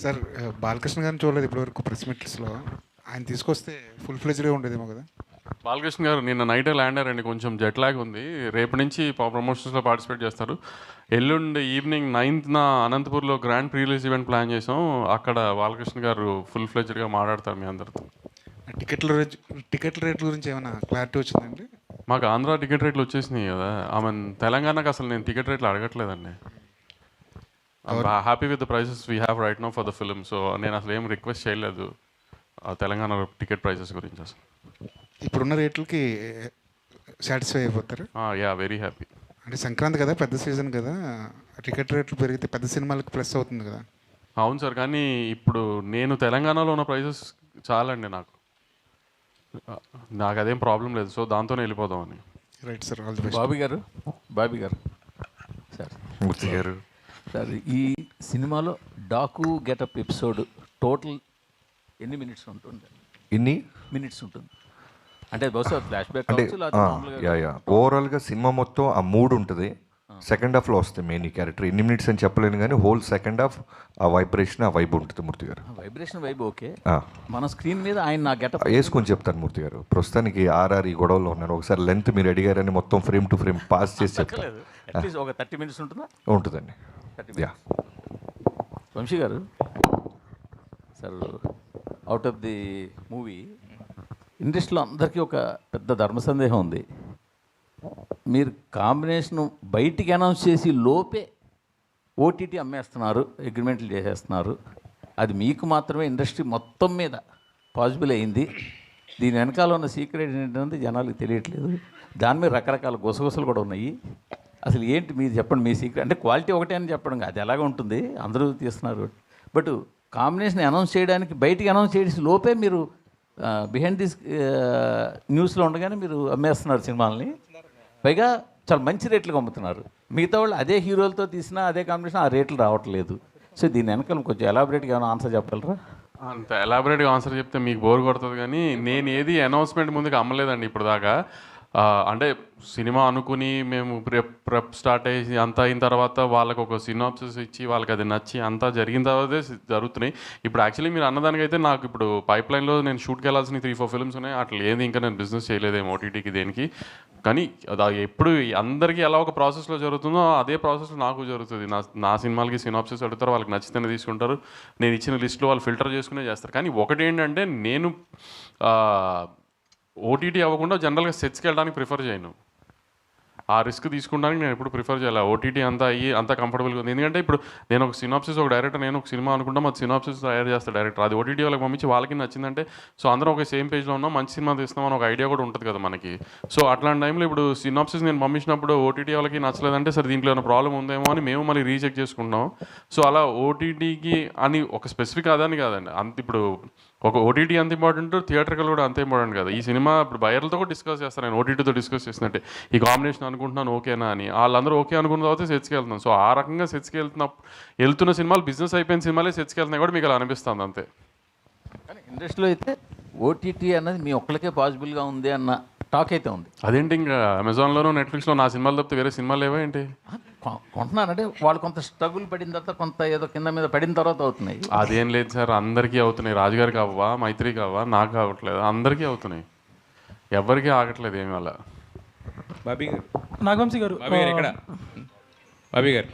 Sir Balakrishna గారిని చూడలేదు ఇప్పటివరకు ప్రెస్ మీట్స్లో. ఆయన తీసుకొస్తే ఫుల్ ఫ్లెజ్డ్గా ఉండేదేమో కదా. బాలకృష్ణ గారు నిన్న నైటే ల్యాండ్ అయ్యారండి, కొంచెం జెట్ లాగ్ ఉంది. రేపు నుంచి ప్రమోషన్స్లో పార్టిసిపేట్ చేస్తారు. ఎల్లుండి ఈవినింగ్ 9th అనంతపూర్లో grand pre release event plan చేసాం. అక్కడ బాలకృష్ణ గారు ఫుల్ ఫ్లెజ్డ్గా మాట్లాడతారు మీ అందరితో. టికెట్ల రేట్ల గురించి ఏమైనా క్లారిటీ వచ్చిందండి? మాకు ఆంధ్ర టికెట్ రేట్లు వచ్చేసినాయి కదా. తెలంగాణకు అసలు నేను టికెట్ రేట్లు అడగట్లేదండి. Happy with the prices we have right now for the film. So నేను అసలు ఏం రిక్వెస్ట్ చేయలేదు తెలంగాణ టికెట్ ప్రైసెస్ గురించి. అసలు ఇప్పుడున్న రేట్లకి సాటిస్ఫై అయిపోతారు? Yeah, very happy. అంటే సంక్రాంతి కదా, పెద్ద సీజన్ కదా, టికెట్ రేట్లు పెరిగితే పెద్ద సినిమాలకు ప్లస్ అవుతుంది కదా. అవును సార్, కానీ ఇప్పుడు నేను తెలంగాణలో ఉన్న ప్రైసెస్ చాలండి నాకు అదేం ప్రాబ్లం లేదు. సో దాంతోనే వెళ్ళిపోదామని. Right sir, all the best. Bobby గారు సార్, మూర్తి గారు సార్, ఈ సినిమాలో డాకు గెటప్ ఎపిసోడ్ టోటల్ ఎన్ని మినిట్స్ ఉంటుంది? ఇన్ని మినిట్స్ ఉంటుంది అంటే బహుశా ఫ్లాష్ బ్యాక్ అంటే కావచ్చు. ఓవరాల్గా సినిమా మొత్తం ఆ మూడు ఉంటుంది. సెకండ్ హాఫ్లో వస్తుంది మెయిన్ ఈ క్యారెక్టర్. ఎన్ని మినిట్స్ అని చెప్పలేను కానీ హోల్ సెకండ్ హాఫ్ ఆ వైబ్రేషన్, ఆ వైబ్ ఉంటుంది మూర్తి గారు. Vibration vibe okay. మన స్క్రీన్ మీద ఆయన నా గెటప్ వేసుకొని చెప్తాను మూర్తి గారు. ప్రస్తుతానికి ఈ గొడవలో ఉన్నాను. ఒకసారి లెంత్ మీరు అడిగారని మొత్తం ఫ్రేమ్ టు ఫ్రేమ్ పాస్ చేసి చెప్తాను. అట్లీస్ట్ ఒక 30 minutes ఉంటుందా? ఉంటుందండి. యా. వంశీ గారు sir, out of the movie ఇండస్ట్రీలో అందరికీ ఒక పెద్ద ధర్మ సందేహం ఉంది. మీరు కాంబినేషన్ బయటికి అనౌన్స్ చేసి లోపే ఓటీటీ అమ్మేస్తున్నారు, అగ్రిమెంట్లు చేసేస్తున్నారు. అది మీకు మాత్రమే ఇండస్ట్రీ మొత్తం మీద పాసిబుల్ అయింది. దీని వెనకాల ఉన్న సీక్రెట్ ఏంటంటే జనాలకు తెలియట్లేదు. దాని మీద రకరకాల గుసగుసలు కూడా ఉన్నాయి. అసలు ఏంటి మీరు చెప్పండి, మీ సీక్రెట్. అంటే క్వాలిటీ ఒకటే అని చెప్పడం అది ఎలాగ ఉంటుంది, అందరూ తీస్తున్నారు. బట్ కాంబినేషన్ అనౌన్స్ చేయడానికి బయటికి అనౌన్స్ చేసి లోపే మీరు బిహైండ్ దిస్ న్యూస్లో ఉండగానే మీరు అమ్మేస్తున్నారు సినిమాలని. పైగా చాలా మంచి రేట్లకు అమ్ముతున్నారు. మిగతా వాళ్ళు అదే హీరోలతో తీసినా అదే కాంబినేషన్ ఆ రేట్లు రావట్లేదు. సో దీని వెనకాల కొంచెం ఎలాబరేట్గా ఏమైనా ఆన్సర్ చెప్పగలరా? అంత ఎలాబరేట్గా ఆన్సర్ చెప్తే మీకు బోర్ కొడుతుంది, కానీ నేను ఏది అనౌన్స్మెంట్ ముందుకు అమ్మలేదండి ఇప్పుడు దాకా. అంటే సినిమా అనుకుని మేము ప్రెప్ స్టార్ట్ అయ్యి అంతా అయిన తర్వాత వాళ్ళకి ఒక సినాప్సిస్ ఇచ్చి వాళ్ళకి అది నచ్చి అంతా జరిగిన తర్వాతే జరుగుతున్నాయి. ఇప్పుడు యాక్చువల్లీ మీరు అన్నదానికైతే నాకు ఇప్పుడు పైప్ లైన్లో నేను షూట్కి వెళ్ళాల్సిన 3-4 ఫిల్మ్స్ ఉన్నాయి. అట్లా ఏది ఇంకా నేను బిజినెస్ చేయలేదేమో ఓటీటీకి దేనికి. కానీ అది ఎప్పుడు అందరికీ ఎలా ఒక ప్రాసెస్లో జరుగుతుందో అదే ప్రాసెస్లో నాకు జరుగుతుంది. నా సినిమాలకి సినాప్సిస్ అడుగుతారు, వాళ్ళకి నచ్చితేనే తీసుకుంటారు. నేను ఇచ్చిన లిస్ట్లో వాళ్ళు ఫిల్టర్ చేసుకునే చేస్తారు. కానీ ఒకటి ఏంటంటే నేను ఓటీటీ అవ్వకుండా జనరల్గా సెట్స్కి వెళ్ళడానికి ప్రిఫర్ చేయను. ఆ రిస్క్ తీసుకోవడానికి నేను ఎప్పుడు ప్రిఫర్ చేయాలి. ఓటీటీ అంతా అయ్యి అంతా కంఫర్టబుల్గా ఉంది. ఎందుకంటే ఇప్పుడు నేను ఒక సినాప్సిస్, ఒక డైరెక్టర్, నేను ఒక సినిమా అనుకుంటాం, అది సినాప్సిస్ తయారు చేస్తాను డైరెక్టర్. అది ఓటీటీ వాళ్ళకి పంపించి వాళ్ళకి నచ్చిందంటే సో అందరం ఒక సేమ్ పేజ్లో ఉన్నాం, మంచి సినిమా తీస్తామని ఒక ఐడియా కూడా ఉంటుంది కదా మనకి. సో అట్లాంటి టైంలో ఇప్పుడు సినాప్సిస్ నేను పంపించినప్పుడు ఓటీటీ వాళ్ళకి నచ్చలేదంటే సరే దీంట్లో ఏమైనా ప్రాబ్లం ఉందేమో అని మేము మళ్ళీ రీచెక్ చేసుకుంటాం. సో అలా ఓటీటీకి అని ఒక స్పెసిఫిక్ అదని కాదండి. ఇప్పుడు ఒక ఓటీటీ అంత ఇంపార్టెంట్, థియేటర్కల్ కూడా అంత ఇంపార్టెంట్ కదా. ఈ సినిమా ఇప్పుడు బయర్లతో కూడా డిస్కస్ చేస్తాను నేను, ఓటీటీతో డిస్కస్ చేసినట్టే ఈ కాంబినేషన్ అనుకుంటున్నాను ఓకేనా అని. వాళ్ళందరూ ఓకే అనుకున్న తర్వాత సెట్స్కి వెళ్తున్నాను. సో ఆ రకంగా సెట్స్కి వెళ్తున్న సినిమాలు బిజినెస్ అయిపోయిన సినిమాలే సెట్స్కి వెళ్తున్నాయి కూడా మీకు అలా అనిపిస్తుంది అంతే. కానీ ఇండస్ట్రీలో అయితే ఓటీటీ అన్నది మీ ఒక్కరికే పాసిబుల్గా ఉంది అన్న టాక్ అయితే ఉంది. అదేంటి ఇంకా అమెజాన్లోనూ నెట్ఫ్లిక్స్లో నా సినిమాలు తప్పితే వేరే సినిమాలు లేవా ఏంటి? కొంటున్నానంటే వాళ్ళు కొంత స్ట్రగుల్ పడిన తర్వాత, కొంత ఏదో కింద మీద పడిన తర్వాత అవుతున్నాయి. అదేం లేదు సార్, అందరికీ అవుతున్నాయి. రాజుగారికి అవ్వా, మైత్రికి అవ్వా, నాకు అవ్వట్లేదు, అందరికీ అవుతున్నాయి, ఎవరికీ ఆగట్లేదు ఏమి అలా. బాబీ గారు, నాగవంశీ గారు, బాబీ గారు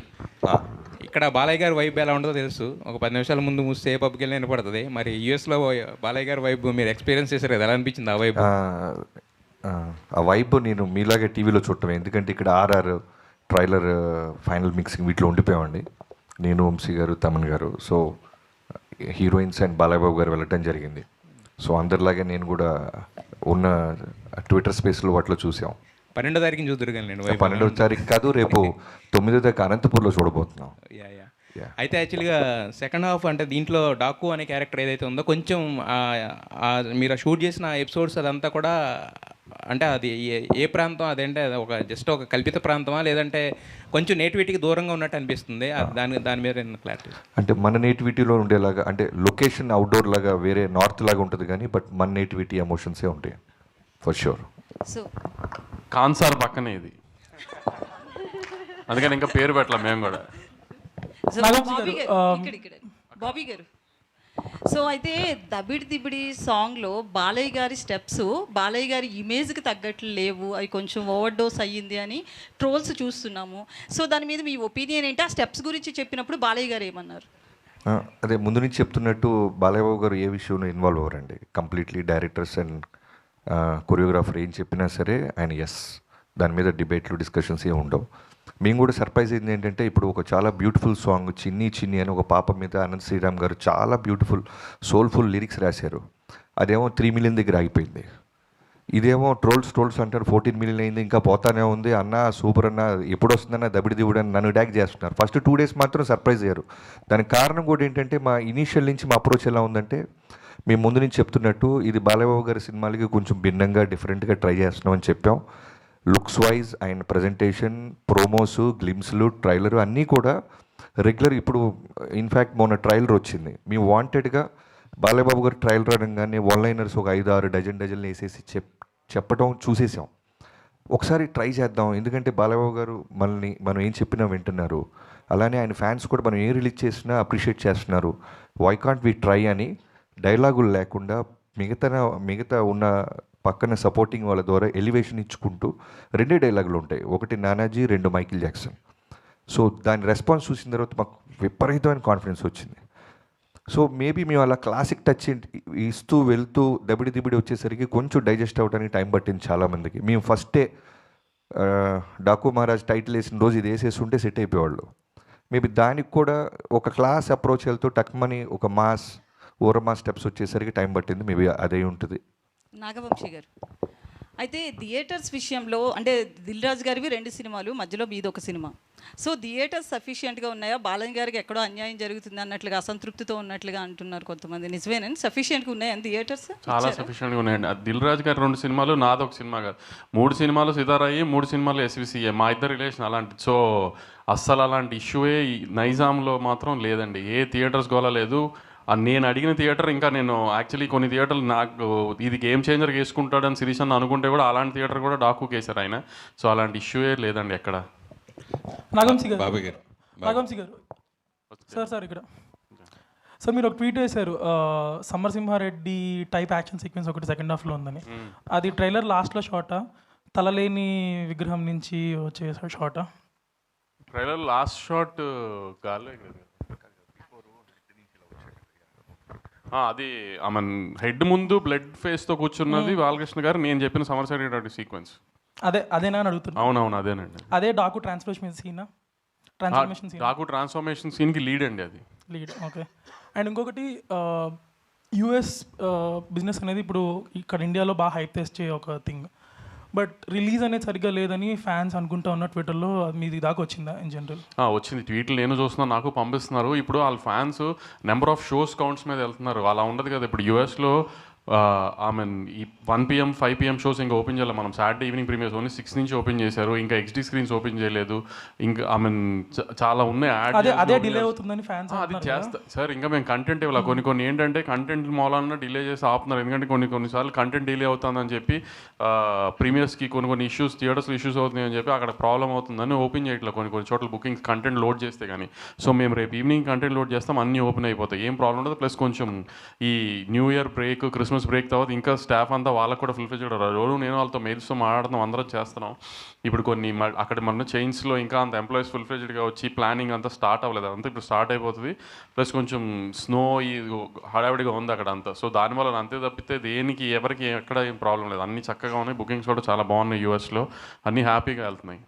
ఇక్కడ బాలయ్య గారి వైబ్ ఎలా ఉంటుందో తెలుసు. ఒక 10 నిమిషాల ముందు మూస్తే ఏ పబ్కి వెళ్ళినా వినపడుతుంది. మరి యూఎస్లో బాలయ్య గారి వైబ్ మీరు ఎక్స్పీరియన్స్ చేశారు కదా, ఎలా అనిపించింది ఆ వైబ్? ఆ వైబ్ నేను మీలాగే టీవీలో చూడటమే. ఎందుకంటే ఇక్కడ ఆర్ఆర్ ట్రైలర్, ఫైనల్ మిక్సింగ్ వీటిలో ఉండిపోయామండి నేను, వంశీ గారు, తమన్ గారు. So heroines and Balayya Babu గారు వెళ్ళటం జరిగింది. సో అందరిలాగే నేను కూడా ఉన్న ట్విట్టర్ స్పేస్లో వాటిలో చూసాం. 12వ తారీఖుని చూద్దరు కానీ నేను 12వ తారీఖు కాదు, రేపు 9వ తారీఖు అనంతపూర్లో చూడబోతున్నాం. అయితే యాక్చువల్గా సెకండ్ హాఫ్ అంటే దీంట్లో డాకు అనే క్యారెక్టర్ ఏదైతే ఉందో కొంచెం మీరు షూట్ చేసిన ఎపిసోడ్స్ అదంతా కూడా అంటే అది ఏ ప్రాంతం అదేంటే అది ఒక జస్ట్ ఒక కల్పిత ప్రాంతమా లేదంటే కొంచెం నేటివిటీకి దూరంగా ఉన్నట్టు అనిపిస్తుంది దాని మీద క్లారిటీ. అంటే మన నేటివిటీలో ఉండేలాగా, అంటే లొకేషన్ అవుట్డోర్ లాగా వేరే నార్త్ లాగా ఉంటుంది కానీ బట్ మన నేటివిటీ ఎమోషన్సే ఉంటాయి ఫర్ షూర్. సో కాన్సార్ పక్కనే ఇది, అందుకని ఇంకా పేరు పెట్టలేం మేము కూడా. బాబీ గారు సో అయితే దబిడి దిబిడి సాంగ్లో బాలయ్య గారి స్టెప్స్ బాలయ్య గారి ఇమేజ్కి తగ్గట్లు లేవు, అవి కొంచెం ఓవర్ డోస్ అయ్యింది అని ట్రోల్స్ చూస్తున్నాము. సో దాని మీద మీ ఒపీనియన్ ఏంటి? ఆ స్టెప్స్ గురించి చెప్పినప్పుడు బాలయ్య గారు ఏమన్నారు? అదే ముందు నుంచి చెప్తున్నట్టు బాలయ్య బాబు గారు ఏ విషయంలో ఇన్వాల్వ్ అవ్వరండి. కంప్లీట్లీ డైరెక్టర్స్ అండ్ కొరియోగ్రాఫర్ ఏం చెప్పినా సరే ఆయన ఎస్, దాని మీద డిబేట్లు డిస్కషన్స్ ఏమి ఉండవు. మేము కూడా సర్ప్రైజ్ అయింది ఏంటంటే ఇప్పుడు ఒక చాలా బ్యూటిఫుల్ సాంగ్ చిన్ని చిన్ని అని ఒక పాప మీద అనంత్ శ్రీరామ్ గారు చాలా బ్యూటిఫుల్ సోల్ఫుల్ లిరిక్స్ రాశారు. అదేమో 3 మిలియన్ దగ్గర ఆగిపోయింది. ఇదేమో ట్రోల్స్ అంటారు 14 మిలియన్ అయింది, ఇంకా పోతానే ఉంది అన్న, సూపర్ అన్న, ఎప్పుడు వస్తుందన్న, దబిడి దిబుడు అని నన్ను డ్యాక్ చేస్తున్నారు. ఫస్ట్ 2 డేస్ మాత్రం సర్ప్రైజ్ అయ్యారు. దానికి కారణం కూడా ఏంటంటే మా ఇనీషియల్ నుంచి మా అప్రోచ్ ఎలా ఉందంటే మేము ముందు నుంచి చెప్తున్నట్టు ఇది బాలయ్యబాబు గారి సినిమాలకి కొంచెం భిన్నంగా డిఫరెంట్గా ట్రై చేస్తున్నామని చెప్పాం. Looks wise and presentation, promos, గ్లిమ్స్లు, ట్రైలర్ అన్నీ కూడా రెగ్యులర్. ఇప్పుడు ఇన్ఫ్యాక్ట్ మొన్న ట్రైలర్ వచ్చింది, మేము వాంటెడ్గా బాలయ్యబాబు గారు ట్రైలర్ అనగానే వన్లైనర్స్ ఒక 5-6 డజన్లు వేసేసి చెప్పడం చూసేసాం. ఒకసారి ట్రై చేద్దాం, ఎందుకంటే బాలయ్యబాబు గారు మనం ఏం చెప్పినా వింటున్నారు, అలానే ఆయన ఫ్యాన్స్ కూడా మనం ఏం రిలీజ్ చేసినా అప్రిషియేట్ చేస్తున్నారు. వై కాంట్ వి ట్రై అని డైలాగులు లేకుండా మిగతా ఉన్న పక్కన సపోర్టింగ్ వాళ్ళ ద్వారా ఎలివేషన్ ఇచ్చుకుంటూ 2 డైలాగులు ఉంటాయి, ఒకటి నానాజీ, 2 మైకిల్ జాక్సన్. సో దాని రెస్పాన్స్ చూసిన తర్వాత మాకు విపరీతమైన కాన్ఫిడెన్స్ వచ్చింది. సో మేబీ మేము అలా క్లాసిక్ టచ్ ఇస్తూ వెళ్తూ దబిడి దిబిడి వచ్చేసరికి కొంచెం డైజెస్ట్ అవ్వడానికి టైం పట్టింది చాలామందికి. మేము ఫస్టే డాకు మహారాజ్ టైటిల్ వేసిన రోజు ఇది వేసేస్తుంటే సెట్ అయిపోయేవాళ్ళు. మేబీ దానికి కూడా ఒక క్లాస్ అప్రోచ్ వెళ్తూ టక్మని ఒక ఓరమాస్ స్టెప్స్ వచ్చేసరికి టైం పట్టింది. మేబీ అదే ఉంటుంది. నాగవంశీ గారు అయితే థియేటర్స్ విషయంలో అంటే దిల్ రాజు గారివి 2 సినిమాలు, మధ్యలో మీది ఒక సినిమా. సో థియేటర్స్ సఫిషియెంట్గా ఉన్నాయా? బాలయ్య గారికి ఎక్కడో అన్యాయం జరుగుతుంది అన్నట్లుగా, అసంతృప్తితో ఉన్నట్లుగా అంటున్నారు కొంతమంది, నిజమేనండి? సఫిషియెంట్గా ఉన్నాయా థియేటర్స్? చాలా సఫిషియెంట్గా ఉన్నాయండి. దిల్ రాజు గారి 2 సినిమాలు, నాది ఒక సినిమా కాదు, 3 సినిమాలు సితారాయి, 3 సినిమాలు ఎస్విసిఏ, మా ఇద్దరు రిలేషన్ అలాంటి. సో అస్సలు అలాంటి ఇష్యూయే నైజాంలో మాత్రం లేదండి. ఏ థియేటర్స్ గోలా లేదు. నేను అడిగిన థియేటర్, ఇంకా నేను యాక్చువల్లీ కొన్ని థియేటర్లు నాకు ఇది గేమ్ చేంజర్ వేసుకుంటాడని శిరీష్ అని అనుకుంటే కూడా అలాంటి థియేటర్ కూడా డాకు కేసారు ఆయన. సో అలాంటి ఇష్యూయే లేదండి ఎక్కడ. నాగవంశీ గారు, బాబు గారు, నాగవంశీ గారు సార్ ఇక్కడ సార్ మీరు ఒక ట్వీట్ వేశారు, సమరసింహారెడ్డి టైప్ యాక్షన్ సీక్వెన్స్ ఒకటి సెకండ్ హాఫ్లో ఉందని. అది ట్రైలర్ లాస్ట్లో షాటా, తలలేని విగ్రహం నుంచి వచ్చే షాటా? ట్రైలర్ లాస్ట్ షాట్ గాల్లో అది ఆమె హెడ్ ముందు బ్లడ్ ఫేస్తో కూర్చున్నది బాలకృష్ణ గారు, నేను చెప్పిన సమరసింహారెడ్డి సీక్వెన్స్ అదేనా అని అడుగుతున్నా. అవునవును అదేనండి. అదే Daaku transformation scene, Daaku transformation సీన్కి లీడ్ అండి అది. Lead, okay. అండ్ ఇంకొకటి యుఎస్ బిజినెస్ అనేది ఇప్పుడు ఇక్కడ ఇండియాలో బాగా హైప్ తెచ్చే ఒక థింగ్, బట్ రిలీజ్ అనేది సరిగ్గా లేదని ఫ్యాన్స్ అనుకుంటా ఉన్న ట్విట్టర్లో. మీది దాకా వచ్చిందా ఇన్ జనరల్? వచ్చింది, ట్వీట్లు నేను చూస్తున్నాను, నాకు పంపిస్తున్నారు. ఇప్పుడు వాళ్ళ fans number of shows counts మీద వెళ్తున్నారు. అలా ఉండదు కదా. ఇప్పుడు యూఎస్లో ఈ 1 PM 5 PM షోస్ ఇంకా ఓపెన్ చేయాలి. మనం సాటర్డే ఈవినింగ్ ప్రీమియర్స్ ఓన్లీ 6 నుంచి ఓపెన్ చేశారు. ఇంకా XD స్క్రీన్స్ ఓపెన్ చేయలేదు. ఇంకా చాలా ఉన్నాయి అదే డిలే అవుతుందని ఫ్యాన్స్ అది చేస్తా సార్. ఇంకా మేము కంటెంట్ ఇవ్వాలి. కొన్ని ఏంటంటే కంటెంట్ మూలన డిలే చేసి ఆపుతున్నారు. ఎందుకంటే కొన్నిసార్లు కంటెంట్ డిలే అవుతుందని చెప్పి ప్రీమియర్స్కి కొన్ని ఇష్యూస్, థియేటర్స్లో ఇష్యూస్ అవుతున్నాయని చెప్పి అక్కడ ప్రాబ్లం అవుతుందని ఓపెన్ చేయట్లేదు కొన్ని చోట్ల బుకింగ్స్ కంటెంట్ లోడ్ చేస్తే కానీ. సో మేము రేపు ఈవినింగ్ కంటెంట్ లోడ్ చేస్తాం, అన్నీ ఓపెన్ అయిపోతాయి, ఏం ప్రాబ్లం ఉండదు. ప్లస్ కొంచెం ఈ new year break, Christmas break తర్వాత ఇంకా స్టాఫ్ అంతా వాళ్ళకు కూడా ఫుల్ఫిల్ చేయడం. రోజు నేను వాళ్ళతో మెయిల్స్తో మాట్లాడుతున్నాం, అందరం చేస్తున్నాం. ఇప్పుడు కొన్ని అక్కడ మన చైన్స్లో ఇంకా అంత ఎంప్లాయీస్ ఫుల్ఫిల్డ్గా వచ్చి ప్లానింగ్ అంతా స్టార్ట్ అవ్వలేదు, అంతా ఇప్పుడు స్టార్ట్ అయిపోతుంది. ప్లస్ కొంచెం స్నో ఈ హడావిడిగా ఉంది అక్కడ అంతా. సో దానివల్ల అంతే తప్పితే దేనికి ఎవరికి ఎక్కడ ఏం ప్రాబ్లం లేదు, అన్నీ చక్కగా ఉన్నాయి. బుకింగ్స్ కూడా చాలా బాగున్నాయి యూఎస్లో, అన్నీ హ్యాపీగా వెళ్తున్నాయి.